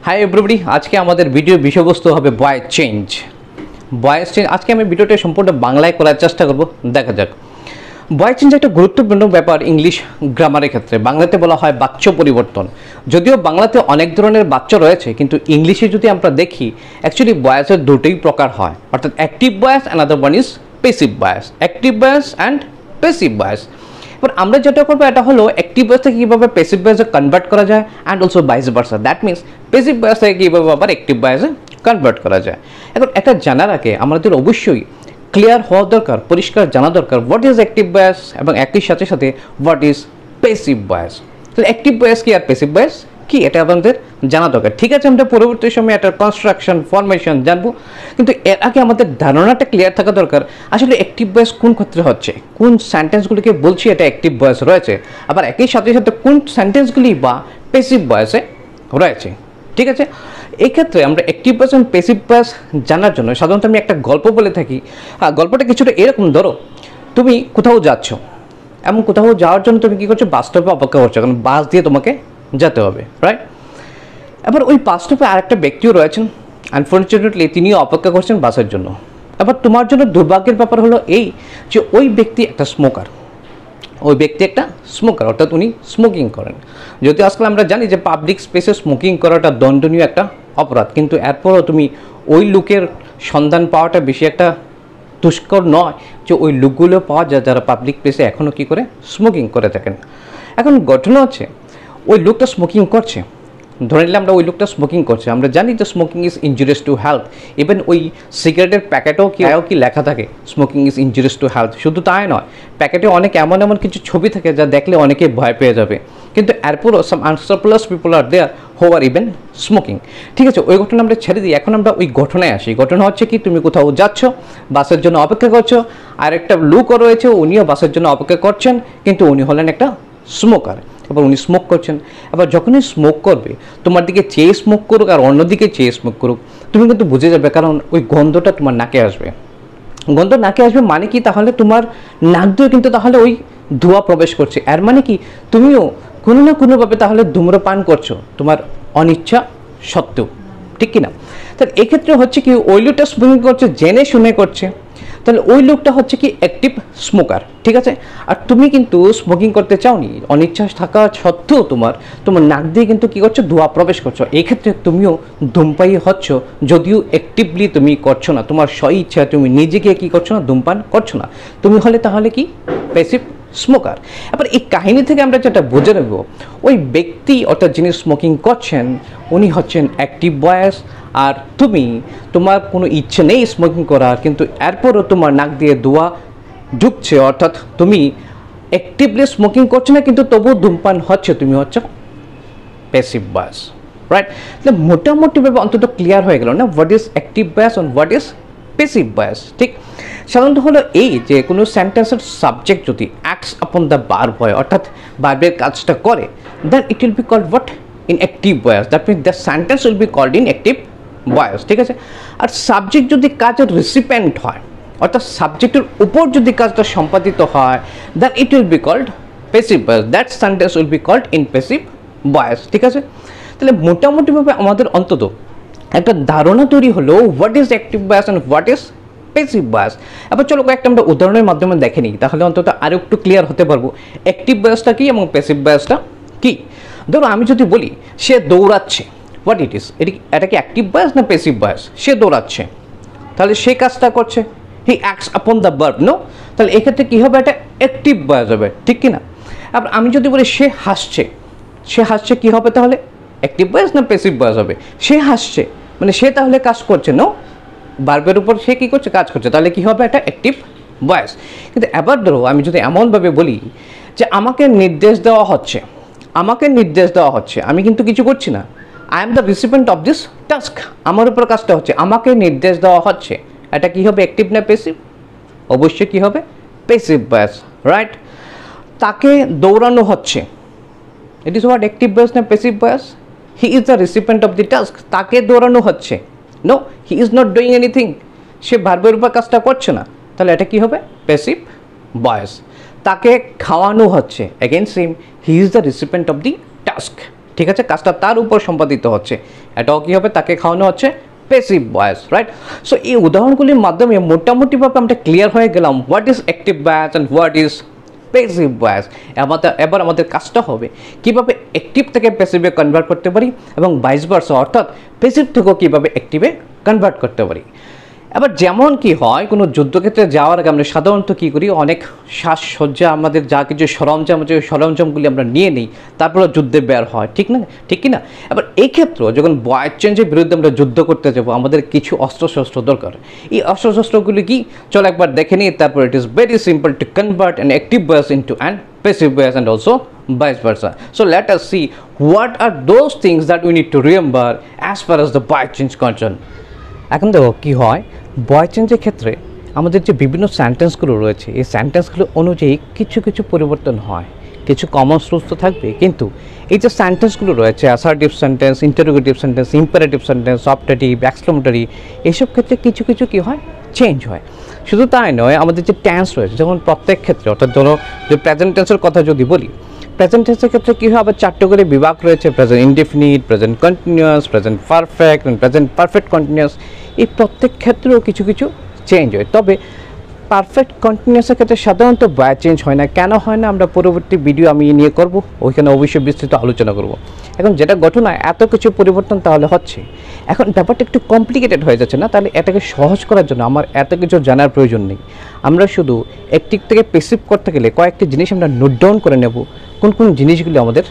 Hi everybody, আজকে আমাদের ভিডিওর বিষয়বস্তু হবে ভয়েস চেঞ্জ। আজকে আমি ভিডিওটা সম্পূর্ণ বাংলায় করার চেষ্টা করব। দেখা যাক। ভয়েস চেঞ্জ একটা গুরুত্বপূর্ণ ব্যাপার ইংলিশ গ্রামারের ক্ষেত্রে। বাংলাতে বলা হয় বাচ্য পরিবর্তন। যদিও বাংলাতে অনেক ধরনের বাচ্য রয়েছে, কিন্তু ইংলিশে যদি আমরা দেখি অ্যাকচুয়ালি ভয়েসের দুটোই প্রকার হয়, অর্থাৎ active voice and other one is passive voice. Active voice and passive voice. এবার আমরা যেটা করবো এটা হলো অ্যাক্টিভ ভয়েস থেকে কীভাবে প্যাসিভ ভয়েসে কনভার্ট করা যায় and also vice versa. That means passive voice থেকে কীভাবে আবার অ্যাক্টিভ ভয়েসে কনভার্ট করা যায়। এখন এটা জানার আগে আমাদের অবশ্যই ক্লিয়ার হওয়া দরকার, পরিষ্কার জানা দরকার হোয়াট ইজ অ্যাক্টিভ ভয়েস এবং একই সাথে সাথে হোয়াট ইজ প্যাসিভ ভয়েস। তো অ্যাক্টিভ ভয়েস কি আর প্যাসিভ ভয়েস কি এটা আমাদের জানা দরকার। ঠিক আছে, আমরা পরবর্তী সময়ে এটার কনস্ট্রাকশন ফরমেশন জানবো, কিন্তু এর আগে আমাদের ধারণাটা ক্লিয়ার থাকা দরকার আসলে অ্যাক্টিভ ভয়েস কোন ক্ষেত্রে হচ্ছে, কোন সেন্টেন্সগুলিকে বলছি এটা অ্যাক্টিভ ভয়েস রয়েছে, আবার একই সাথে সাথে কোন সেন্টেন্সগুলি বা প্যাসিভ ভয়েসে রয়েছে। ঠিক আছে, এই ক্ষেত্রে আমরা অ্যাক্টিভ ভয়েস এবং প্যাসিভ ভয়েস জানার জন্য সাধারণত আমি একটা গল্প বলে থাকি। গল্পটা কিছুটা এরকম, ধরো তুমি কোথাও যাচ্ছ এবং কোথাও যাওয়ার জন্য তুমি কী করছো, বাস স্টপে অপেক্ষা করছো, কারণ বাস দিয়ে তোমাকে যেতে হবে, রাইট? এবার ওই বাস স্টপে আরেকটা ব্যক্তিও রয়েছেন, আনফর্চুনেটলি তিনিও অপেক্ষা করছেন বাসের জন্য। এবার তোমার জন্য দুর্ভাগ্যের ব্যাপার হলো এই যে ওই ব্যক্তি একটা স্মোকার, অর্থাৎ উনি স্মোকিং করেন। যদি আজকাল আমরা জানি যে পাবলিক স্পেসে স্মোকিং করাটা দণ্ডনীয় একটা অপরাধ, কিন্তু এরপরও তুমি ওই লোকের সন্ধান পাওয়াটা বেশি একটা দুষ্কর নয় যে ওই লোকগুলো পাওয়া যায় যারা পাবলিক প্লেসে এখনও কী করে স্মোকিং করে থাকেন। এখন ঘটনা হচ্ছে ওই লোকটা স্মোকিং করছে, ধরে নিলে আমরা ওই লোকটা স্মোকিং করছে, আমরা জানি যে smoking is injurious to health. Even ওই সিগারেটের প্যাকেটেও কি লেখা থাকে smoking is injurious to health. শুধু তাই নয়, প্যাকেটে অনেক এমন কিছু ছবি থাকে যা দেখলে অনেকে ভয় পেয়ে যাবে, কিন্তু এরপরও সাম আনস্ক্রুপুলাস পিপল আর দেয়ার হু আর ইভেন স্মোকিং। ঠিক আছে, ওই ঘটনা আমরা ছেড়ে দিই, এখন আমরা ওই ঘটনায় আসি। ঘটনা হচ্ছে কি, তুমি কোথাও যাচ্ছ, বাসের জন্য অপেক্ষা করছো, আর একটা লোকও রয়েছে, উনিও বাসের জন্য অপেক্ষা করছেন, কিন্তু উনি হলেন একটা স্মোকার। এবার উনি স্মোক করছেন। এবার যখনই স্মোক করবে, তোমার দিকে চেয়ে স্মোক করুক আর অন্যদিকে চেয়ে স্মোক করুক, তুমি কিন্তু বুঝে যাবে, কারণ ওই গন্ধটা তোমার নাকে আসবে। গন্ধ নাকে আসবে মানে কি, তাহলে তোমার নাক দিয়ে কিন্তু তাহলে ওই ধোঁয়া প্রবেশ করছে। এর মানে কি, তুমিও কোনো না কোনোভাবে তাহলে ধূম্রপান করছো তোমার অনিচ্ছা সত্ত্বেও, ঠিক কিনা? তাহলে এক্ষেত্রে হচ্ছে কি, ওই লোকটা স্মোকিং করছে, জেনে শুনে করছে, তাহলে ওই লোকটা হচ্ছে কি অ্যাক্টিভ স্মোকার। ঠিক আছে, আর তুমি কিন্তু স্মোকিং করতে চাওনি, অনিচ্ছা থাকা সত্ত্বেও তোমার নাক দিয়ে কিন্তু কী করছো, ধোঁয়া প্রবেশ করছো। এই ক্ষেত্রে তুমিও ধূমপায়ী হচ্ছ, যদিও অ্যাক্টিভলি তুমি করছো না, তোমার স্বইচ্ছা তুমি নিজেকে কী করছো না, ধূমপান করছো না, তুমি হলে তাহলে কি প্যাসিভ স্মোকার। এবার এই কাহিনী থেকে আমরা যেটা বুঝে নেব, ওই ব্যক্তি অর্থাৎ যিনি স্মোকিং করছেন উনি হচ্ছেন অ্যাক্টিভ ভয়েস, আর তোমার কোনো ইচ্ছে নেই স্মোকিং করার, কিন্তু এরপরও তোমার নাক দিয়ে ধোঁয়া ঢুকছে, অর্থাৎ তুমি অ্যাক্টিভলি স্মোকিং করছো না, কিন্তু তবুও ধূমপান হচ্ছে, তুমি হচ্ছে প্যাসিভ ভয়েস, রাইট? তাহলে মোটামুটিভাবে অন্তত ক্লিয়ার হয়ে গেল না what is active voice and what is passive voice. ঠিক, সাধারণত হলো এই যে কোনো সেন্টেন্সের সাবজেক্ট যদি অ্যাক্টস আপন দ্য ভার্ব হয়, অর্থাৎ ভার্বের কাজটা করে, then it will be called what, in active voice. That means the sentence will be called in active voice. ঠিক আছে, আর সাবজেক্ট যদি কাজের রিসিপেন্ট হয়, অর্থাৎ সাবজেক্টের উপর যদি কাজটা সম্পাদিত হয়, then it will be called passive voice. That sentence will be called in passive voice. ঠিক আছে, তাহলে মোটামুটিভাবে আমাদের অন্তত একটা ধারণা তৈরি হলো what is active voice and what is passive voice. এবার চলো কয়েকটা আমরা উদাহরণের মাধ্যমে দেখে নিই, তাহলে অন্তত আরও একটু ক্লিয়ার হতে পারবো অ্যাক্টিভ ভয়েসটা কী এবং প্যাসিভ ভয়েসটা কী। ধরো আমি যদি বলি সে দৌড়াচ্ছে, হোয়াট ইট ইজ, এটা কি অ্যাক্টিভ ভয়েস না প্যাসিভ ভয়েস? সে দৌড়াচ্ছে, তাহলে সে কাজটা করছে, he acts upon the verb, no? তাহলে এক্ষেত্রে কী হবে, এটা অ্যাক্টিভ ভয়েস হবে, ঠিক কিনা? আবার আমি যদি বলি সে হাসছে, কী হবে তাহলে, অ্যাক্টিভ ভয়েস না প্যাসিভ ভয়েস হবে? সে হাসছে মানে সে তাহলে কাজ করছে, নো? ভার্বের উপর সে কী করছে, কাজ করছে, তাহলে কী হবে, এটা অ্যাক্টিভ ভয়েস। কিন্তু এবার ধরো আমি যদি এমনভাবে বলি যে আমাকে নির্দেশ দেওয়া হচ্ছে, আমি কিন্তু কিছু করছি না, I am the recipient of this task, আমার উপর কাজটা হচ্ছে, আমাকে নির্দেশ দেওয়া হচ্ছে, এটা কী হবে, অ্যাক্টিভ না প্যাসিভ? অবশ্যই কী হবে, প্যাসিভ ভয়েস, রাইট? তাকে দৌড়ানো হচ্ছে, it is what, active voice না passive voice? He is the recipient of the task, তাকে দৌড়ানো হচ্ছে, no, he is not doing anything, সে ভার্বের উপর কাজটা করছে না, তাহলে এটা কী হবে, প্যাসিভ ভয়েস। তাকে খাওয়ানো হচ্ছে, again same, he is the recipient of the task, ঠিক আছে, কাজটা তার উপর সম্পাদিত হচ্ছে, এটাও কী হবে, তাকে খাওয়ানো হচ্ছে প্যাসিভ ভয়েস, রাইট? সো এই উদাহরণগুলির মাধ্যমে মোটামুটিভাবে আমরা ক্লিয়ার হয়ে গেলাম what is active voice and what is passive voice. এবার আমাদের কাজটা হবে কীভাবে অ্যাক্টিভ থেকে প্যাসিভে কনভার্ট করতে পারি এবং ভাইস ভার্সা, অর্থাৎ প্যাসিভ থেকেও কীভাবে অ্যাক্টিভে কনভার্ট করতে পারি। এবার যেমন কি হয়, কোনো যুদ্ধক্ষেত্রে যাওয়ার আগে আমরা সাধারণত কী করি, অনেক সাজসজ্জা, আমাদের যা কিছু সরঞ্জাম আছে ওই সরঞ্জামগুলি আমরা নিয়ে নিই, তারপরে যুদ্ধে বের হয়, ঠিক না, ঠিক কি না? এবার এই ক্ষেত্রে যখন ভয়েস চেঞ্জের বিরুদ্ধে আমরা যুদ্ধ করতে যাব, আমাদের কিছু অস্ত্রশস্ত্র দরকার। এই অস্ত্রশস্ত্রগুলি কি, চলো একবার দেখে নিই। তারপর it is very simple to convert an active voice into an passive voice and also vice versa. So let us see what are those things that we need to remember as far as the voice change concerned. এখন দেখো কী হয়, voice চেঞ্জের ক্ষেত্রে আমাদের যে বিভিন্ন সেন্টেন্সগুলো রয়েছে, এই সেন্টেন্সগুলো অনুযায়ী কিছু কিছু পরিবর্তন হয়, কিছু কমন সোর্স তো থাকবে, কিন্তু এই যে সেন্টেন্সগুলো রয়েছে, assertive sentence, interrogative sentence, imperative sentence, optative, exclamatory, এইসব ক্ষেত্রে কিছু কিছু কী হয়, চেঞ্জ হয়। শুধু তাই নয়, আমাদের যে টেন্স রয়েছে, যেমন প্রত্যেক ক্ষেত্রে, অর্থাৎ ধরো যে প্রেজেন্ট টেন্সের কথা যদি বলি, প্রেজেন্ট টেন্সের ক্ষেত্রে কী হয়, আবার 4টে করে বিভাগ রয়েছে, present indefinite, present continuous, present perfect এবং প্রেজেন্ট পারফেক্ট কন্টিনিউয়াস। এই প্রত্যেক ক্ষেত্রেও কিছু কিছু চেঞ্জ হয়। তবে পারফেক্ট কন্টিনিউয়াসের ক্ষেত্রে সাধারণত ভয়েস চেঞ্জ হয় না। কেন হয় না, আমরা পরবর্তী ভিডিও আমি নিয়ে করব, ওইখানে অবশ্যই বিস্তৃত আলোচনা করব। এখন যেটা ঘটনা, এত কিছু পরিবর্তন তাহলে হচ্ছে, এখন ব্যাপারটা একটু কমপ্লিকেটেড হয়ে যাচ্ছে না? তাহলে এটাকে সহজ করার জন্য আমার এত কিছু জানার প্রয়োজন নেই। আমরা শুধু অ্যাক্টিভ থেকে প্যাসিভ করতে গেলে কয়েকটি জিনিস আমরা নোট ডাউন করে নেব, কোন কোন জিনিসগুলি আমাদের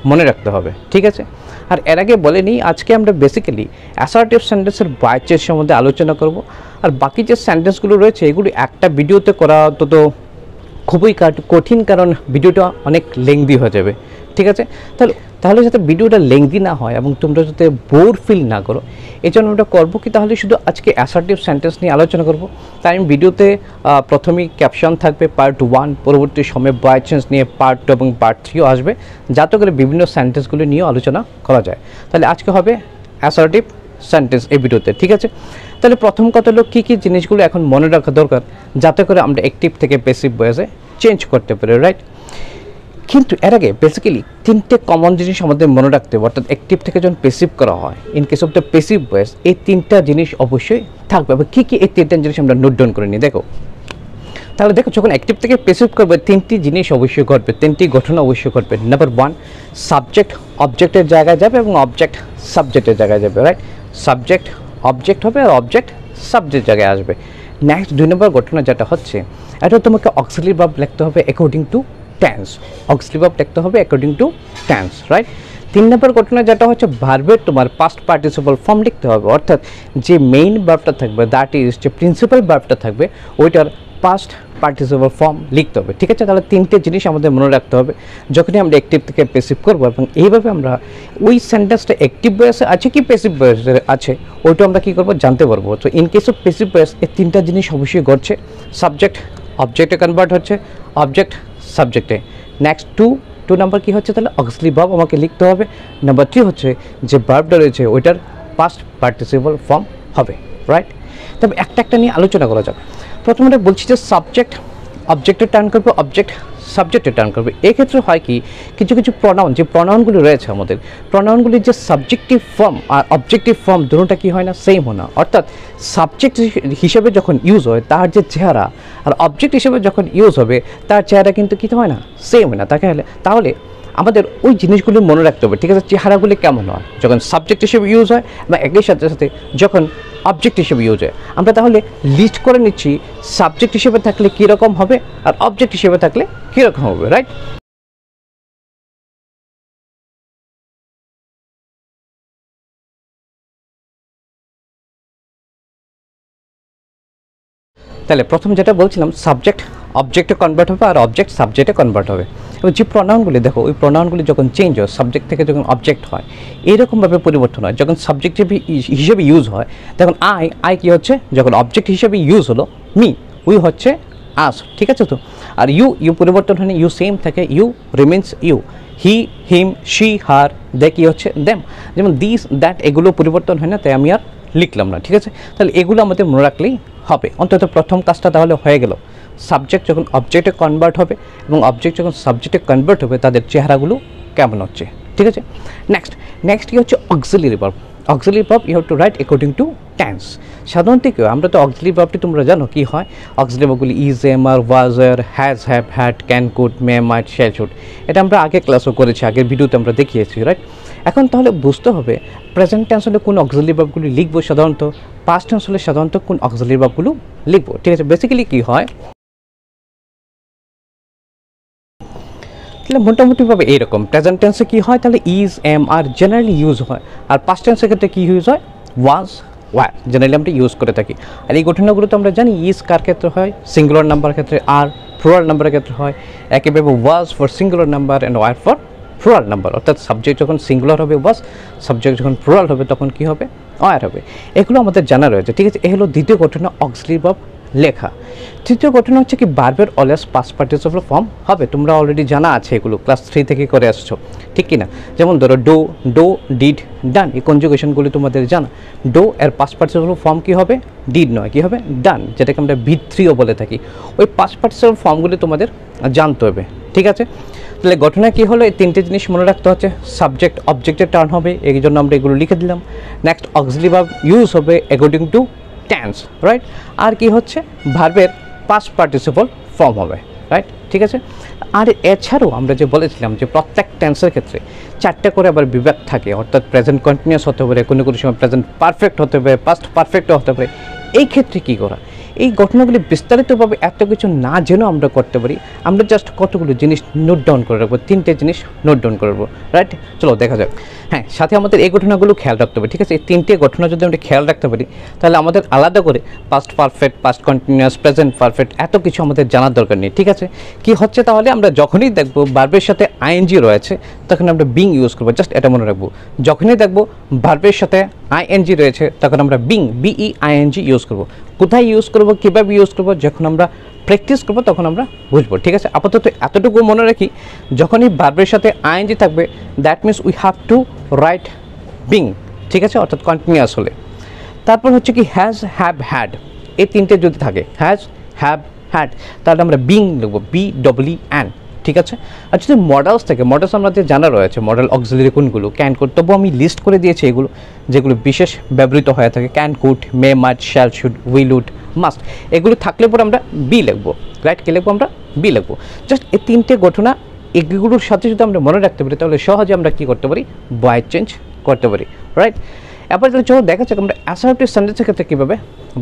মনে রাখতে হবে, ঠিক আছে? আর এর আগে বলে নিই, আজকে আমরা বেসিক্যালি অ্যাসার্টিভ সেন্টেন্সের ভয়েস চেঞ্জ সম্বন্ধে আলোচনা করব। আর বাকি যে সেন্টেন্সগুলো রয়েছে এগুলি একটা ভিডিওতে করা অন্তত খুবই কঠিন, কারণ ভিডিওটা অনেক লেংদি হয়ে যাবে, ঠিক আছে? তাহলে যাতে ভিডিওটা লেংদি না হয় এবং তোমরা যাতে বোর ফিল না করো, এই জন্য আমরা করবো কি, তাহলে শুধু আজকে অ্যাসার্টিভ সেন্টেন্স নিয়ে আলোচনা করব। তাই আমি ভিডিওতে প্রথমেই ক্যাপশন থাকবে পার্ট 1, পরবর্তী সময়ে ভয়েস চেঞ্জ নিয়ে পার্ট 2 এবং পার্ট 3ও আসবে, যাতে করে বিভিন্ন সেন্টেন্সগুলো নিয়েও আলোচনা করা যায়। তাহলে আজকে হবে অ্যাসার্টিভ সেন্টেন্স এই ভিডিওতে, ঠিক আছে? তাহলে প্রথম কথা হলো কী কী জিনিসগুলো এখন মনে রাখা দরকার, যাতে করে আমরা অ্যাক্টিভ থেকে প্যাসিভ ভয়েসে চেঞ্জ করতে পারি, রাইট? কিন্তু এর আগে বেসিক্যালি 3টে কমন জিনিস আমাদের মনে রাখতে হবে, অর্থাৎ অ্যাক্টিভ থেকে যখন প্যাসিভ করা হয়, in case of the passive voice, এই 3টা জিনিস অবশ্যই থাকবে। এবং কী কী এই 3টা জিনিস আমরা নোট ডাউন করে নিই, দেখো। তাহলে দেখো, যখন অ্যাক্টিভ থেকে প্যাসিভ করবে 3টি জিনিস অবশ্যই ঘটবে, 3টি ঘটনা অবশ্যই ঘটবে। নাম্বার 1, সাবজেক্ট অবজেক্টের জায়গায় যাবে এবং অবজেক্ট সাবজেক্টের জায়গায় যাবে, রাইট? সাবজেক্ট অবজেক্ট হবে আর অবজেক্ট সাবজেক্ট জায়গায় আসবে। নেক্সট 2 নম্বর ঘটনা যেটা হচ্ছে, এটা তোমাকে অক্সিলারি ভার্ব লিখতে হবে according to tense, auxiliary verb লিখতে হবে অ্যাকর্ডিং টু টেন্স, রাইট? 3 নম্বর ঘটনা যেটা হচ্ছে, ভার্বের তোমার পাস্ট পার্টিসিপল ফর্ম লিখতে হবে, অর্থাৎ যে মেইন ভার্বটা থাকবে, দ্যাট ইজ যে প্রিন্সিপাল ভার্বটা থাকবে, ওইটার পাস্ট পার্টিসিপল ফর্ম লিখতে হবে, ঠিক আছে? তাহলে 3টে জিনিস আমাদের মনে রাখতে হবে যখনই আমরা অ্যাক্টিভ থেকে প্যাসিভ করবো, এবং এইভাবে আমরা ওই সেন্টেন্সটা অ্যাক্টিভ ভয়েসে আছে কি প্যাসিভ ভয়েসে আছে ওইটা আমরা কী করবো, জানতে পারবো। তো in case of passive voice এই 3টা জিনিস অবশ্যই ঘটছে, সাবজেক্ট অবজেক্টে কনভার্ট হচ্ছে, অবজেক্ট সাবজেক্টে। নেক্সট 2 নাম্বার কী হচ্ছে, তাহলে অক্সিলারি ভার্ব আমাকে লিখতে হবে। নাম্বার 3 হচ্ছে যে ভার্বটা রয়েছে ওইটার পাস্ট পার্টিসিপল ফর্ম হবে, রাইট? তবে একটা একটা নিয়ে আলোচনা করা যাক। প্রথমে বলছি যে সাবজেক্ট অবজেক্টে টার্ন করবে, অবজেক্ট সাবজেক্টে টার্ন করবে। এক্ষেত্রে হয় কি, কিছু কিছু প্রনাউন, যে প্রনাউনগুলি রয়েছে আমাদের, প্রনাউনগুলির যে সাবজেক্টিভ ফর্ম আর অবজেক্টিভ ফর্ম দুটোটা কি হয় না, সেম হয় না। অর্থাৎ সাবজেক্ট হিসেবে যখন ইউজ হয় তার যে চেহারা, আর অবজেক্ট হিসেবে যখন ইউজ হবে তার চেহারা কিন্তু কী হয় না, সেম হয় না। তাহলে আমাদের ওই জিনিসগুলো মনে রাখতে হবে, ঠিক আছে? চেহারাগুলি কেমন হয় যখন সাবজেক্ট হিসেবে ইউজ হয় বা একই সাথে সাথে যখন অবজেক্ট হিসেবে ইউজ হয়। আমরা তাহলে লিস্ট করে নিচ্ছি, সাবজেক্ট হিসেবে থাকলে কীরকম হবে আর অবজেক্ট হিসেবে থাকলে কীরকম হবে, রাইট? তাহলে প্রথম যেটা বলছিলাম, সাবজেক্ট অবজেক্টে কনভার্ট হবে আর অবজেক্ট সাবজেক্টে কনভার্ট হবে। এবং যে প্রনাউনগুলি দেখো, ওই প্রনাউনগুলি যখন চেঞ্জ হয়, সাবজেক্ট থেকে যখন অবজেক্ট হয়, এইরকমভাবে পরিবর্তন হয়। যখন সাবজেক্ট হিসেবে ইউজ হয় তখন আই কী হচ্ছে, যখন অবজেক্ট হিসেবে ইউজ হলো মি, উই হচ্ছে আস, ঠিক আছে? তো আর ইউ পরিবর্তন হয়নি, ইউ সেম থাকে, you remains you. He, him, she, her, they কী হচ্ছে, দেম। যেমন দিস, দ্যাট, এগুলো পরিবর্তন হয় না, তাই আমি আর লিখলাম না, ঠিক আছে? তাহলে এগুলো আমাদের মনে রাখলেই হবে। অন্তত প্রথম কাজটা তাহলে হয়ে গেল। সাবজেক্ট যখন অবজেক্টে কনভার্ট হবে এবং অবজেক্ট যখন সাবজেক্টে কনভার্ট হবে, তাদের চেহারাগুলো কেমন হচ্ছে। ঠিক আছে। নেক্সট কি হচ্ছে auxiliary verb. Auxiliary verb you have to write according to tense. সাধারণত কি আমরা তো অক্সিলিয়ারি ভার্বটি তোমরা জানো কি হয়, অক্সিলিয়ারি ভার্বগুলি is, am, are, was, were, has, have, had, can, could, may, might, shall, should. এটা আমরা আগে ক্লাসও করেছি, আগের ভিডিওতে আমরা দেখিয়েছি, রাইট। এখন তাহলে বুঝতে হবে প্রেজেন্ট টেন্স হলে কোন অক্সিলিয়ারি ভার্বগুলি লিখবো সাধারণত, পাস্ট টেন্স হলে সাধারণত কোন অক্সিলিয়ারি ভার্বগুলো লিখবো, ঠিক আছে। বেসিক্যালি কি হয় তাহলে মোটামুটিভাবে এইরকম, প্রেজেন্ট টেন্সে কী হয় তাহলে is, am, are generally use হয়, আর পাস্ট টেন্সের ক্ষেত্রে কী ইউজ হয় ওয়াজ, ওয়্যার জেনারেলি আমরা ইউজ করে থাকি। আর এই ঘটনাগুলো তো আমরা জানি ইজ কার ক্ষেত্রে হয় সিঙ্গুলার নাম্বার ক্ষেত্রে, আর প্লুরাল নাম্বারের ক্ষেত্রে হয়। একইভাবে was for singular number and were for plural number, অর্থাৎ সাবজেক্ট যখন সিঙ্গুলার হবে ওয়াজ, সাবজেক্ট যখন প্লুরাল হবে তখন কী হবে ওয়্যার হবে। এগুলো আমাদের জানা রয়েছে, ঠিক আছে। এ হলো দ্বিতীয় ঘটনা অক্সিলিয়ারি ভার্ব লেখা। তৃতীয় ঘটনা হচ্ছে কি ভার্বের অলওয়েজ পাস্ট পার্টিসিপল ফর্ম হবে, তোমরা অলরেডি জানা আছে এগুলো, ক্লাস 3 থেকে করে আসছো, ঠিক কি না। যেমন ধরো ডো, ডিড, ডান, এই কনজুগেশনগুলি তোমাদের জানা। ডো এর পাস্ট পার্টিসিপল ফর্ম কী হবে ডিড নয়, কী হবে ডান, যেটাকে আমরা V3ও বলে থাকি। ওই পাস্ট পার্টিসিপল ফর্মগুলি তোমাদের জানতে হবে, ঠিক আছে। তাহলে ঘটনা কী হলো এই তিনটে জিনিস মনে রাখতে হচ্ছে, সাবজেক্ট অবজেক্টের টার্ন হবে, এই জন্য আমরা এগুলো লিখে দিলাম। নেক্সট অক্সিলিয়ারি ভার্ব ইউজ হবে অ্যাকর্ডিং টু টেন্স, রাইট। আর কি হচ্ছে ভার্বের পাস্ট পার্টিসিপল ফর্ম হবে, রাইট, ঠিক আছে। আর এছাড়াও আমরা যে বলেছিলাম যে প্রত্যেক টেন্সের ক্ষেত্রে 4টে করে আবার বিভাগ থাকে, অর্থাৎ প্রেজেন্ট কন্টিনিউয়াস হতে পারে, কোনো সময় প্রেজেন্ট পারফেক্ট হতে পারে, পাস্ট পারফেক্টও হতে পারে। এই ক্ষেত্রে কী করা, এই ঘটনাগুলি বিস্তারিতভাবে এত কিছু না জেনেও আমরা করতে পারি, আমরা জাস্ট কতগুলো জিনিস নোট ডাউন করে রাখবো, 3টে জিনিস নোট ডাউন করে রাখবো, রাইট। চলো দেখা যাক। হ্যাঁ, সাথে আমাদের এই ঘটনাগুলো খেয়াল রাখতে হবে, ঠিক আছে। এই 3টে ঘটনা যদি আমরা খেয়াল রাখতে পারি তাহলে আমাদের আলাদা করে past perfect, past continuous, present perfect এত কিছু আমাদের জানার দরকার নেই, ঠিক আছে। কি হচ্ছে তাহলে আমরা যখনই দেখবো ভার্বের সাথে আইএনজি রয়েছে তখন আমরা বিং ইউজ করবো, জাস্ট এটা মনে রাখবো। যখনই দেখবো ভার্বের সাথে আইএনজি রয়েছে তখন আমরা বিইআইএনজি ইউজ করবো। কোথায় ইউজ করবো, কীভাবে ইউজ করবো, যখন আমরা প্র্যাকটিস করবো তখন আমরা বুঝবো, ঠিক আছে। আপাতত এতটুকু মনে রাখি, যখনই ভার্বের সাথে আইএনজি থাকবে that means we have to right being, ঠিক আছে, অর্থাৎ কন্টিনিউয়াস হলে। তারপর হচ্ছে কি হ্যাজ, হ্যাভ, হ্যাড, এই 3টে যদি থাকে হ্যাজ, হ্যাভ, হ্যাড, তাহলে আমরা বিং লিখবো, BEEN, ঠিক আছে। আর যদি মডেলস থাকে, মডেলস আমাদের জানা রয়েছে, মডেল অক্সিলিয়ারি কোনগুলো, ক্যান, কুড, তবু আমি লিস্ট করে দিয়েছি এগুলো যেগুলো বিশেষ ব্যবহৃত হয়ে থাকে, can, could, may, might, shall, should, will, would, must, এগুলো থাকলে পরে আমরা বি লিখবো, রাইট। কে লিখবো আমরা বি লিখবো। জাস্ট এই 3টে ঘটনা এগুলোর সাথে যদি আমরা মনে রাখতে পারি তাহলে সহজে আমরা কী করতে পারি ভয়েস চেঞ্জ করতে পারি, রাইট। এবার যদি চলো দেখা যাক আমরা অ্যাসার্টিভ সেন্টেন্সের ক্ষেত্রে কীভাবে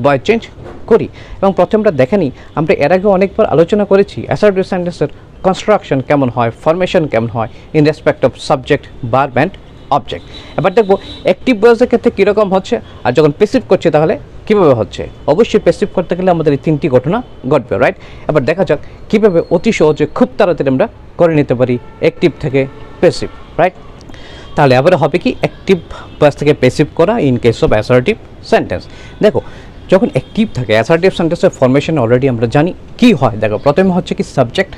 ভয়েস চেঞ্জ করি। এবং প্রথমে আমরা দেখে নিই, আমরা এর আগে অনেকবার আলোচনা করেছি অ্যাসার্টিভ সেন্টেন্সের কনস্ট্রাকশন কেমন হয়, ফরমেশন কেমন হয় in respect of subject, verb and object. এবার দেখবো অ্যাক্টিভ ভয়েসের ক্ষেত্রে কীরকম হচ্ছে, আর যখন প্যাসিভ করছে তাহলে কীভাবে হচ্ছে। অবশ্যই প্যাসিভ করতে গেলে আমাদের এই 3টি ঘটনা ঘটবে, রাইট। এবার দেখা যাক কীভাবে অতি সহজে খুব তাড়াতাড়ি আমরা করে নিতে পারি অ্যাক্টিভ থেকে প্যাসিভ, রাইট। তাহলে এবারে হবে কি অ্যাক্টিভ ভয়েস থেকে প্যাসিভ করা in case of assertive sentence. দেখো যখন অ্যাক্টিভ থাকে অ্যাসার্টিভ সেন্টেন্সের ফরমেশন অলরেডি আমরা জানি কি হয়। দেখো প্রথমে হচ্ছে কি subject,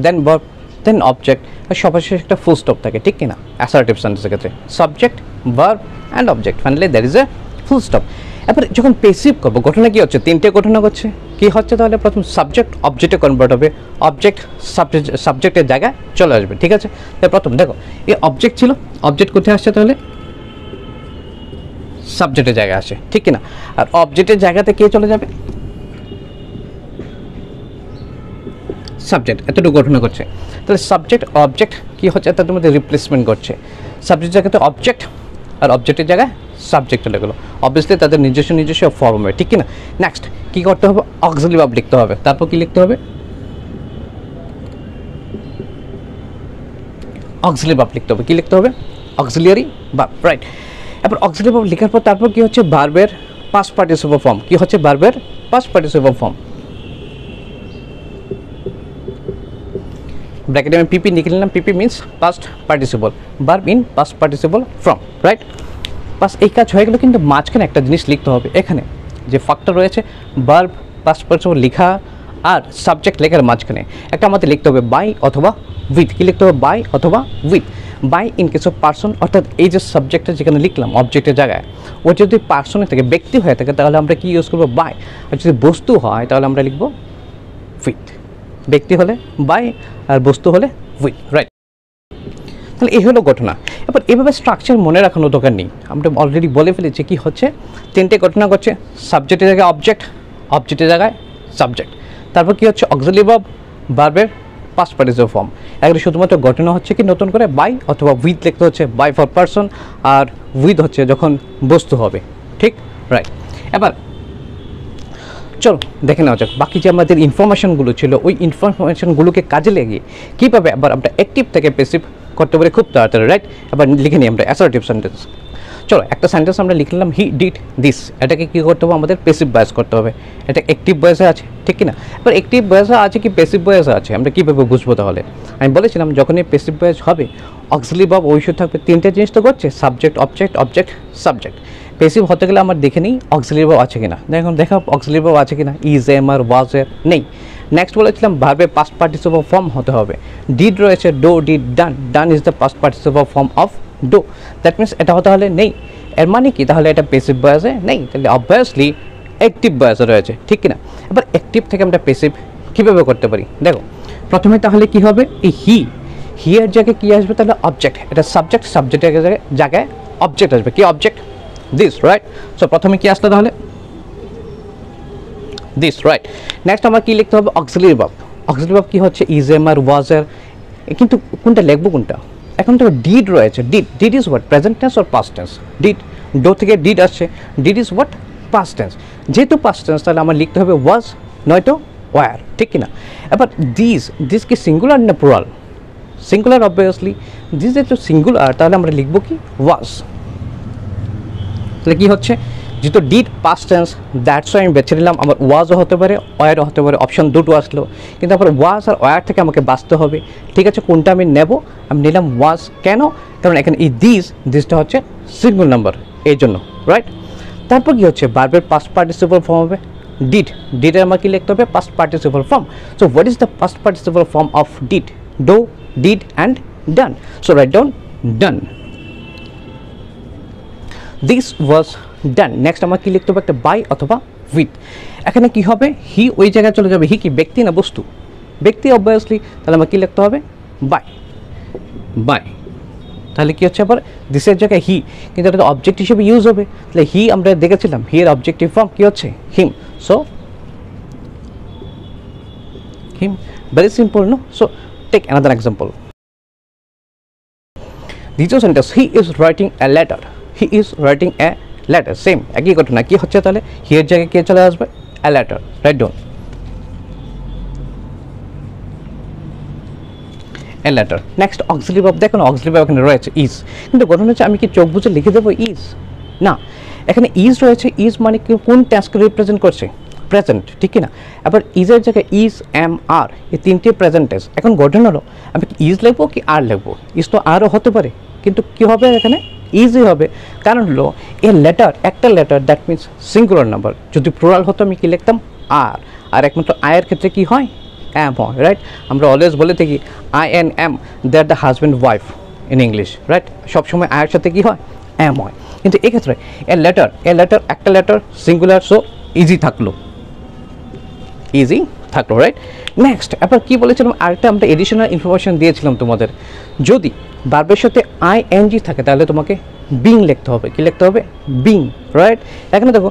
then verb, then object, আর সবার শেষে একটা ফুল স্টপ থাকে, ঠিক কিনা। অ্যাসার্টিভ সেন্টেন্সের ক্ষেত্রে subject, verb and object, finally there is a full stop. এবার যখন প্যাসিভ করবো ঘটনা কী হচ্ছে, 3টে ঘটনা ঘটছে। কী হচ্ছে তাহলে প্রথম সাবজেক্ট অবজেক্টে কনভার্ট হবে, অবজেক্ট সাবজেক্টের জায়গায় চলে আসবে, ঠিক আছে। তাই প্রথম দেখো এই অবজেক্ট ছিল, অবজেক্ট কোথায় আসছে তাহলে সাবজেক্টের জায়গায় আসে, ঠিক কিনা। আর অবজেক্টের জায়গাতে কে চলে যাবে সাবজেক্ট, এতটুকু ঘটনা করছে। তাহলে সাবজেক্ট অবজেক্ট কী হচ্ছে তাদের মধ্যে রিপ্লেসমেন্ট করছে, সাবজেক্ট জায়গাতে অবজেক্ট আর অবজেক্টের জায়গায় সাবজেক্ট চলে গেলো, অবভিয়াসলি তাদের নিজস্ব ফর্ম হবে, ঠিক কিনা। নেক্সট কী করতে হবে অক্সিলিয়ারি ভার্ব লিখতে হবে, তারপর কী লিখতে হবে অক্সিলিয়ারি ভার্ব লিখতে হবে, কী লিখতে হবে অক্সিলিয়ারি ভার্ব, রাইট। এবার অক্সিলিয়ারি ভার্ব লেখার পর তারপর কী হচ্ছে ভার্বের পাস্ট পার্টিসিপল ফর্ম, কী হচ্ছে ভার্বের পাস্ট পার্টিসিপল ফর্ম, ব্র্যাকেটে আমি পিপি লিখে নিলাম, PP means past participle, verb in past participle form, right. বাস এই কাজ হয়ে গেল, কিন্তু মাঝখানে একটা জিনিস লিখতে হবে, এখানে যে ফাঁকটা রয়েছে ভার্ব পাস্ট পার্টিসিপল লেখা আর সাবজেক্ট লেখার মাঝখানে একটা আমাদের লিখতে হবে বাই অথবা উইথ। কী লিখতে হবে বাই অথবা with. By in case of person, অর্থাৎ এই যে সাবজেক্টটা যেখানে লিখলাম অবজেক্টের জায়গায়, ও যদি পার্সনে থাকে ব্যক্তি হয়ে থাকে তাহলে আমরা কি ইউজ করবো বাই, আর যদি বস্তু হয় তাহলে আমরা লিখবো উইথ। ব্যক্তি হলে বাই আর বস্তু হলে উইথ, রাইট। তাহলে এই হলো ঘটনা। এবার এভাবে স্ট্রাকচার মনে রাখানোর দরকার নেই, আমরা অলরেডি বলে ফেলেছি কি হচ্ছে, তিনটে ঘটনা ঘটছে, সাবজেক্টের জায়গায় অবজেক্ট, অবজেক্টের জায়গায় সাবজেক্ট, তারপর কি হচ্ছে অক্সিলারি ভার্ব, ভার্বের পাস্ট পার্টিসিপল ফর্ম। এখানে শুধুমাত্র ঘটনা হচ্ছে কি নতুন করে বাই অথবা উইথ লিখতে হচ্ছে, বাই ফর পারসন, আর উইথ হচ্ছে যখন বস্তু হবে, ঠিক রাইট। এবার চলো দেখে নেওয়া যাক বাকি যে আমাদের ইনফরমেশনগুলো ছিল, ওই ইনফরমেশনগুলোকে কাজে লাগিয়ে কীভাবে আবার আমরা অ্যাক্টিভ থেকে প্যাসিভ করতে পারি খুব তাড়াতাড়ি, রাইট। এবার লিখে নিই আমরা অ্যাসার্টিভ সেন্টেন্স। চলো একটা সেন্টেন্স আমরা লিখে নিলাম, হি ডিড দিস, এটাকে কী করতে হবে আমাদের প্যাসিভ ভয়েস করতে হবে, এটা অ্যাক্টিভ ভয়েসে আছে, ঠিক কি না। এবার অ্যাক্টিভ ভয়েসে আছে কি প্যাসিভ ভয়েসে আছে, আমরা কীভাবে বুঝবো তাহলে, আমি বলেছিলাম যখনই প্যাসিভ ভয়েস হবে অক্সিলারি ভার্ব অবশ্যই থাকবে, তিনটে জিনিস তো করছে, subject object object subject. Passive হতে গেলে আমার দেখে নিই অক্সিলারি ভার্ব আছে কিনা, দেখুন দেখা অক্সিলারি ভার্ব আছে কিনা, ইজ, এম আর ওয়াজ এর নেই। নেক্সট বলেছিলাম ভার্বের পাস্ট পার্টিসিপল ফর্ম হতে হবে, ডিড রয়েছে, do did done, done is the past participle form of do, that means এটা হতে হলে নেই। এর মানে কি তাহলে এটা প্যাসিভ ভয়েসে নেই, তাহলে অবভিয়াসলি অ্যাক্টিভ ভয়েসে রয়েছে, ঠিক কিনা। এবার অ্যাক্টিভ থেকে আমরা প্যাসিভ কীভাবে করতে পারি দেখো, প্রথমে তাহলে কি হবে, এই হি এর জায়গায় কী আসবে তাহলে অবজেক্ট, এটা সাবজেক্ট, সাবজেক্টের জায়গায় অবজেক্ট আসবে, কি অবজেক্ট দিস, রাইট। সো প্রথমে কি আসলো তাহলে দিস, রাইট। নেক্সট আমার কি লিখতে হবে অক্সিলারি ভার্ব, অক্সিলারি ভার্ব কি হচ্ছে ইজ, এম আর ওয়াজ এর, কিন্তু কোনটা লিখবো কোনটা, এখন তো ডিড রয়েছে, did, did is what present tense or past tense, did, do থেকে ডিড আসছে, did is what past tense, যেহেতু পাস্ট টেন্স তাহলে আমার লিখতে হবে ওয়াজ নয়তো ওয়ার, ঠিক কিনা। এবার দিস কি সিঙ্গুলার না প্লুরাল, সিঙ্গুলার অবভিয়াসলি, দিস যেহেতু সিঙ্গুলার তাহলে আমরা লিখবো কি ওয়াজ, তাহলে কী হচ্ছে যেহেতু ডিড পাস্ট টেন্স দ্যাটস আমি বেছে নিলাম, আমার ওয়াজও হতে পারে ওয়ারও হতে পারে, অপশন দুটো আসলো, কিন্তু আবার ওয়াজ আর ওয়ার থেকে আমাকে বাঁচতে হবে, ঠিক আছে কোনটা আমি নেব, আমি নিলাম ওয়াজ, কেন, কারণ এখানে এই দিসটা হচ্ছে সিঙ্গল নাম্বার এই জন্য, রাইট। তারপর কি হচ্ছে ভার্বের পাস্ট পার্টিসিপল ফর্ম হবে ডিডের আমার কি লিখতে হবে past participle form. So what is the past participle form of did, do did and done, so write down done, this was done. Next আমার কি লিখতে হবে একটা বাই অথবা উইথ, এখানে কি হবে হি ওই জায়গায় চলে যাবে, হি কি ব্যক্তি না বস্তু, ব্যক্তি অবভিয়াসলি, তাহলে আমার কি লিখতে হবে বাই, বাই, তাহলে কি হচ্ছে আবার দিসের জায়গায় হি, কিন্তু এটা তো অবজেক্ট হিসেবে ইউজ হবে, তাহলে হি আমরা দেখেছিলাম হি এর অবজেক্টিভ ফর্ম কি হচ্ছে him, so him, very simple no. So take another example, দ্বিতীয় sentence he is writing a letter, he is writing a letter, same একই ঘটনা, কি হচ্ছে তাহলে হি এর জায়গায় কে চলে আসবে a letter, write down a letter. Next auxiliary verb, দেখুন অক্সিলারি ভার্ব এখানে রয়েছে ইজ, কিন্তু ঘটনা হচ্ছে আমি কি চোখ বুঝে লিখে দেবো ইজ, না এখানে ইজ রয়েছে, ইজ মানে কি কোন টেন্সকে রিপ্রেজেন্ট করছে প্রেজেন্ট, ঠিক কি না। আবার ইজের জায়গায় ইজ, এম, আর এই তিনটে প্রেজেন্ট টেন্স, এখন ঘটনা হলো আমি কি ইজ লিখবো কি আর লিখবো, ইজ তো আরও হতে পারে, কিন্তু কি হবে এখানে ইজি হবে, কারণ হলো এ লেটার, একটা letter that means singular number, যদি প্লুরাল হতো আমি কি লিখতাম আর একমাত্র আয়ের ক্ষেত্রে কি হয় এম হয়, রাইট। আমরা অলওয়েজ বলে থাকি I and am they are the husband wife in English, right, সবসময় আয়ের সাথে কি হয় এম হয়, কিন্তু এক্ষেত্রে এ লেটার একটা লেটার সিঙ্গুলার, সো ইজি থাকলো, রাইট। নেক্সট এবার কি বলেছিলাম আরেকটা আমরা এডিশনাল ইনফরমেশন দিয়েছিলাম তোমাদের, যদি ভার্বের সাথে আইএনজি থাকে তাহলে তোমাকে বিং লিখতে হবে, কি লিখতে হবে বিং, রাইট। এখানে দেখো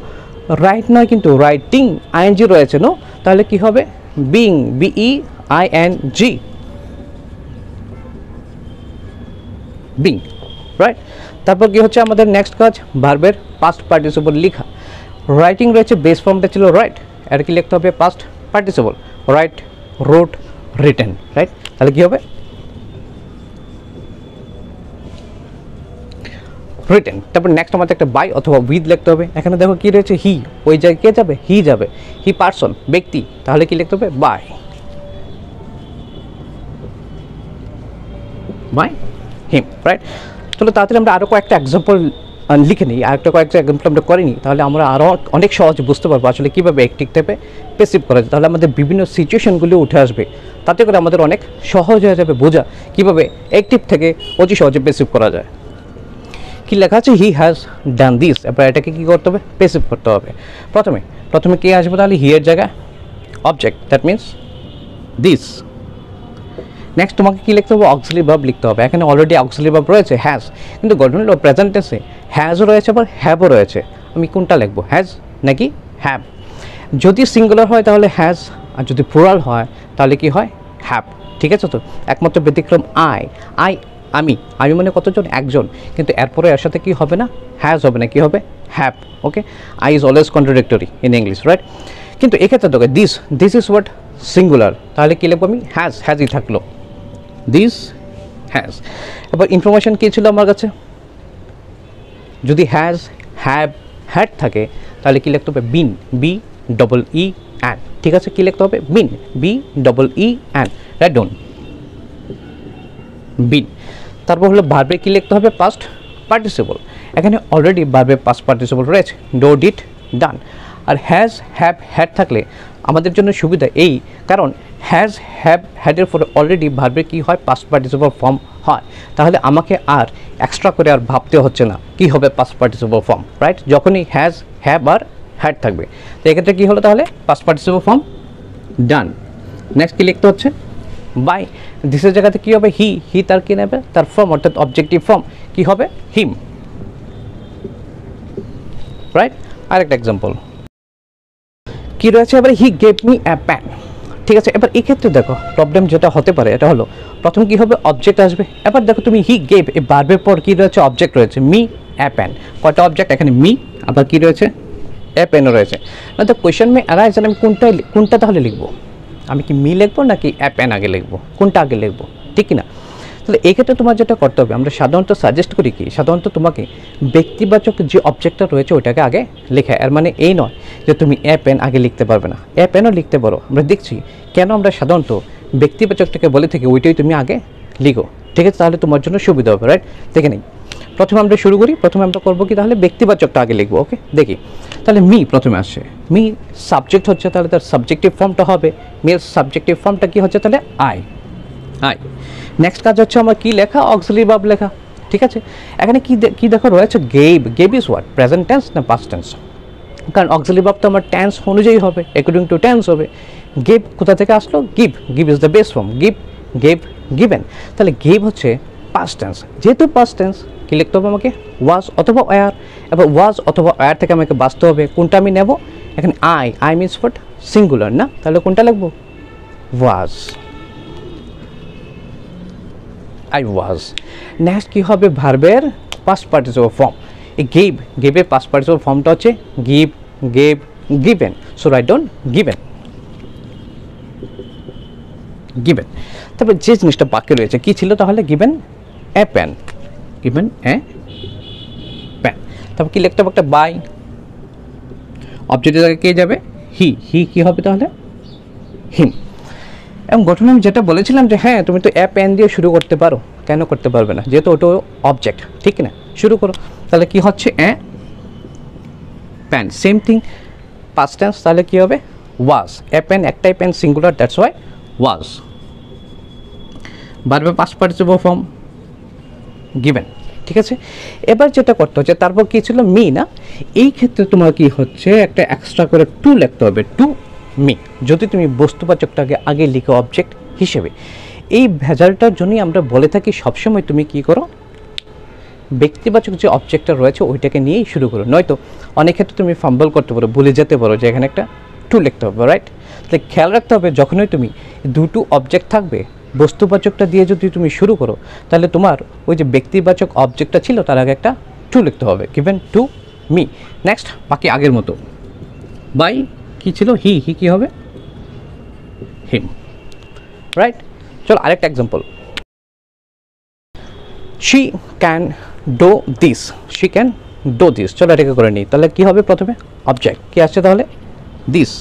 রাইট নয় কিন্তু রাইটিং আইএনজি রয়েছে, নো, তাহলে কি হবে being, B E I N G, being, right. তারপর কি হচ্ছে আমাদের নেক্সট কাজ ভার্বের পাস্ট পার্টিসিপল লেখা, রাইটিং রয়েছে বেস ফর্মটা ছিল রাইট, আর কি লিখতে হবে past participle, right, wrote, written, right, তাহলে কি হবে রিটেন। তারপর নেক্সট আমাদের একটা বাই অথবা উইথ লিখতে হবে, এখানে দেখো কি রয়েছে হি, ওই জায়গায় কে যাবে হি যাবে, হি পার্সন ব্যক্তি, তাহলে কি লিখতে হবে বাই, বাই হিম, রাইট। চলো তাড়াতাড়ি আমরা আরও কয়েকটা এক্সাম্পল লিখে নিই, আরেকটা কয়েকটা এক্সাম্পল আমরা করে নিই, তাহলে আমরা আরও অনেক সহজে বুঝতে পারবো আসলে কীভাবে অ্যাক্টিভ টাইপে প্যাসিভ করা যায়, তাহলে আমাদের বিভিন্ন সিচুয়েশনগুলো উঠে আসবে, তাতে করে আমাদের অনেক সহজ হয়ে যাবে বোঝা কীভাবে অ্যাক্টিভ থেকে অতি সহজে প্যাসিভ করা যায়। কি লেখা আছে হি হ্যাজ ডান দিস, এবার এটাকে কী করতে হবে প্যাসিভ করতে হবে। প্রথমে কে আসবে তাহলে হি এর জায়গায় object, that means this. Next তোমাকে কি লিখতে হবে, অক্সিলারি ভার্ব লিখতে হবে। এখানে অলরেডি অক্সিলারি ভার্ব রয়েছে হ্যাজ, কিন্তু গঠন হলো প্রেজেন্ট টেন্সে হ্যাজও রয়েছে আবার হ্যাভও রয়েছে। আমি কোনটা লিখবো, হ্যাজ নাকি হ্যাভ? যদি সিঙ্গুলার হয় তাহলে হ্যাজ, আর যদি প্লুরাল হয় তাহলে কি হয়, হ্যাভ। ঠিক আছে, তো একমাত্র ব্যতিক্রম আই। আমি মানে কতজন, একজন, কিন্তু এরপরে এর সাথে কি হবে না, হ্যাজ হবে না, কি হবে, have. Okay, I is always contradictory in English, right? কিন্তু এক্ষেত্রে তোকে দিস ইজ হোয়াট সিঙ্গুলার, তাহলে কি লিখবো আমি, হ্যাজই থাকলো, দিস হ্যাজ। এবার ইনফরমেশন কী ছিল আমার কাছে, যদি হ্যাজ হ্যাভ হ্যাড থাকে তাহলে কি লিখতে হবে, বিন, BEEN। ঠিক আছে, কি লিখতে হবে, been, BEEN, write down, been. তারপর হলো ভার্বে কি লিখতে হবে, পাস্ট পার্টিসিপল। এখানে অলরেডি ভার্বে পাস্ট পার্টিসিপল রয়েছে, ডো, ডিড, ডান। আর হ্যাজ হ্যাভ হ্যাড থাকলে আমাদের জন্য সুবিধা এই, কারণ হ্যাজ হ্যাভ হ্যাডের পরে অলরেডি ভার্বে কি হয়, পাস্ট পার্টিসিপল ফর্ম হয়। তাহলে আমাকে আর এক্সট্রা করে আর ভাবতে হচ্ছে না কি হবে পাস্ট পার্টিসিপল ফর্ম, রাইট? যখনই হ্যাজ হ্যাভ আর হ্যাড থাকবে, তো এক্ষেত্রে কী হলো তাহলে, পাস্ট পার্টিসিপল ফর্ম ডান। নেক্সট কি লিখতে হচ্ছে, বাই। দিসের জায়গাতে কী হবে, হি তার কি নেবে, তার ফর্ম, অর্থাৎ অবজেক্টিভ ফর্ম কি হবে, হিম, রাইট? আরেকটা এক্সাম্পল কি রয়েছে, এবার he gave me uh pan. ঠিক আছে, এবার এই ক্ষেত্রে দেখো প্রবলেম যেটা হতে পারে এটা হলো, প্রথম কি হবে, অবজেক্ট আসবে। এবার দেখো তুমি হি গেভ, এই ভার্বের পর কি রয়েছে, অবজেক্ট রয়েছে, মি অ্যা প্যান। কয়টা অবজেক্ট এখানে, মি, আবার কি রয়েছে, অ্যা প্যানও রয়েছে। না তো কোয়েশ্চেন মে অ্যারাইজ, আমি কোনটা তাহলে লিখবো, আমি কি মি লিখবো নাকি অ্যা প্যান আগে লিখবো, কোনটা আগে লিখবো, ঠিক না? তাহলে এক্ষেত্রে তোমার যেটা করতে হবে, আমরা সাধারণত সাজেস্ট করি কি, সাধারণত তোমাকে ব্যক্তিবাচক যে অবজেক্টটা রয়েছে ওইটাকে আগে লেখা। এর মানে এই নয় যে তুমি অ্যা পেন আগে লিখতে পারবে না, অ্যা পেনও লিখতে পারো। আমরা দেখছি কেন আমরা সাধারণত ব্যক্তিবাচকটাকে বলে থাকি ওইটাই তুমি আগে লিখো, ঠিক আছে? তাহলে তোমার জন্য সুবিধা হবে, রাইট? দেখে নিই, প্রথমে আমরা শুরু করি, প্রথমে আমরা করবো কি, তাহলে ব্যক্তিবাচকটা আগে লিখবো। ওকে, দেখি তাহলে মি প্রথমে আসছে, মি সাবজেক্ট হচ্ছে, তাহলে তার সাবজেক্টিভ ফর্মটা হবে, মেয়ের সাবজেক্টিভ ফর্মটা কি হচ্ছে, তাহলে আই। নেক্সট কাজ হচ্ছে আমার কি লেখা, অক্সিলারি ভার্ব লেখা। ঠিক আছে, এখানে কি দেখো রয়েছে, gave is what, present tense না পাস্ট টেন্স? কারণ অক্সিলারি ভার্ব তো আমার টেন্স অনুযায়ী হবে, অ্যাকর্ডিং টু টেন্স হবে। গেভ কোথা থেকে আসলো, give is the best form, gave given. তাহলে গেভ হচ্ছে পাস্ট টেন্স, যেহেতু পাস্ট টেন্স কি লিখতে হবে আমাকে, ওয়াজ অথবা ওয়্যার। এবার ওয়াজ অথবা ওয়্যার থেকে আমাকে বাঁচতে হবে, কোনটা আমি নেব, এখানে আই মিনস হোয়াট, সিঙ্গুলার না, তাহলে কোনটা লিখবো, ওয়াজ, I was। নেক্সট কি হবে, ভার্বের পাস্ট পার্টিসিপল ফর্ম, এই গেভের পাস্ট পার্টিসিপল ফর্মটা হচ্ছে gave, given. So write down given. তারপর যে জিনিসটা বাক্যে রয়েছে কি ছিল তাহলে, গিভেন এ প্যান, তারপর কি লিখতে হবে, একটা বাই, অবজেক্টের জায়গায় কে যাবে, হি কি হবে তাহলে, হিম। এবং গঠন আমি যেটা বলেছিলাম যে হ্যাঁ তুমি তো অ্যাপ প্যান দিয়ে শুরু করতে পারো, কেন করতে পারবে না, যেহেতু ওটা অবজেক্ট, ঠিক না? শুরু করো, তাহলে কি হচ্ছে, pan, same thing past tense, তাহলে কি হবে, ওয়াজ। অ্যাপ প্যান একটাই pan, singular, that's why was. ভার্বের পাস্ট পার্টিসিপল ফর্ম গিভেন। ঠিক আছে, এবার যেটা করতে হচ্ছে, তারপর কি ছিল, মি না, এই ক্ষেত্রে তোমার কি হচ্ছে, একটা এক্সট্রা করে টু লিখতে হবে, টু মি। যদি তুমি বস্তুবাচকটাকে আগে লিখো অবজেক্ট হিসেবে, এই ভেজালটার জন্যই আমরা বলে থাকি সবসময় তুমি কি করো, ব্যক্তিবাচক যে অবজেক্টটা রয়েছে ওইটাকে নিয়েই শুরু করো, নয়তো অনেক ক্ষেত্রে তুমি ফাম্বল করতে পারো, ভুলে যেতে পারো যে এখানে একটা টু লিখতে হবে, রাইট? তাহলে খেয়াল রাখতে হবে যখনই তুমি দুটো অবজেক্ট থাকবে, বস্তুবাচকটা দিয়ে যদি তুমি শুরু করো, তাহলে তোমার ওই যে ব্যক্তিবাচক অবজেক্টটা ছিল তার আগে একটা টু লিখতে হবে, গিভেন টু মি। নেক্সট বাকি আগের মতো, বাই কি ছিল, হি কি হবে, হিম, রাইট? চলো আরেকটা example, she can do this, চলো এটাকে করে নিই। তাহলে কি হবে, প্রথমে অবজেক্ট কি আসছে, তাহলে দিস,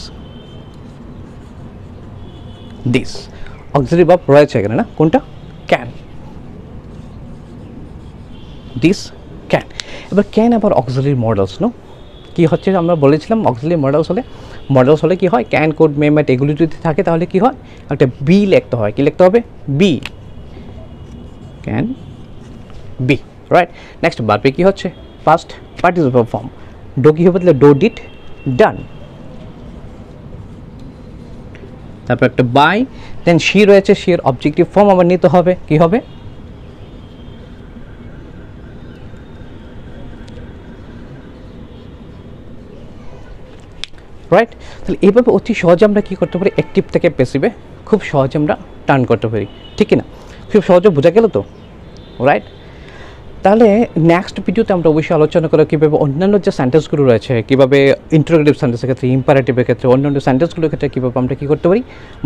অক্সিলারি ভার্ব রয়েছে এখানে না, কোনটা, ক্যান, দিস ক্যান। এবার ক্যান আবার অক্সিলারি মডেলস, নো, কি হচ্ছে আমরা বলেছিলাম অক্সিলারি মডেলস হলে কি হয়, ক্যান, কুড, মে, মাইট এগুলি যদি থাকে তাহলে কি হয়, একটা বি লিখতে হয়, কি লিখতে হবে, be, can be, right? Next ভার্বে কি হচ্ছে, পাস্ট পার্টিসিপল ফর্ম, ডো কি হবে, তাহলে ডো, ডিড, ডান। তারপর একটা বাই, দেন শি রয়েছে, শি এর অবজেক্টিভ ফর্ম আবার নিতে হবে, কি হবে রাইট। তাহলে এইভাবে অতি সহজে আমরা কী করতে পারি, অ্যাক্টিভ থেকে প্যাসিভে খুব সহজে আমরা টার্ন করতে পারি, ঠিক না? খুব সহজে বোঝা গেল তো, রাইট। তাহলে নেক্সট ভিডিওতে আমরা অবশ্যই আলোচনা করব কীভাবে অন্যান্য যে সেন্টেন্সগুলো রয়েছে, কীভাবে ইন্টারোগেটিভ সেন্টেন্সের ক্ষেত্রে, ইম্পারেটিভের ক্ষেত্রে, অন্যান্য সেন্টেন্সগুলোর ক্ষেত্রে কীভাবে আমরা কী করতে পারি,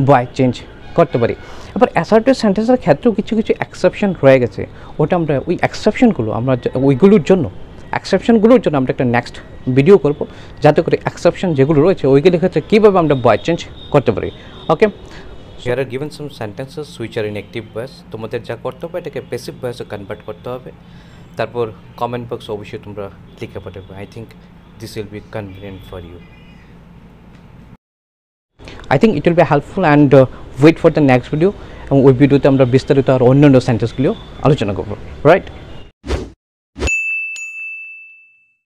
ভয়েস চেঞ্জ করতে পারি। আবার অ্যাসার্টিভ সেন্টেন্সের ক্ষেত্রেও কিছু কিছু এক্সেপশন রয়ে গেছে, ওটা আমরা ওই এক্সেপশনগুলো আমরা ওইগুলোর জন্য আমরা একটা নেক্সট ভিডিও করব, যাতে করে এক্সেপশন যেগুলো রয়েছে ওইগুলোর ক্ষেত্রে কীভাবে আমরা ভয়েস চেঞ্জ করতে পারি। Okay, here are given some sentences which are in active voice. তোমাদের যা করতে হবে এটাকে প্যাসিভ ভয়েসে কনভার্ট করতে হবে, তারপর কমেন্ট বক্স অবশ্যই তোমরা লিখে পাঠাবে। I think this will be convenient for you. I think it will be helpful and wait for the next video, এবং ওই ভিডিওতে আমরা বিস্তারিত আর অন্যান্য সেন্টেন্সগুলিও আলোচনা করবো, রাইট।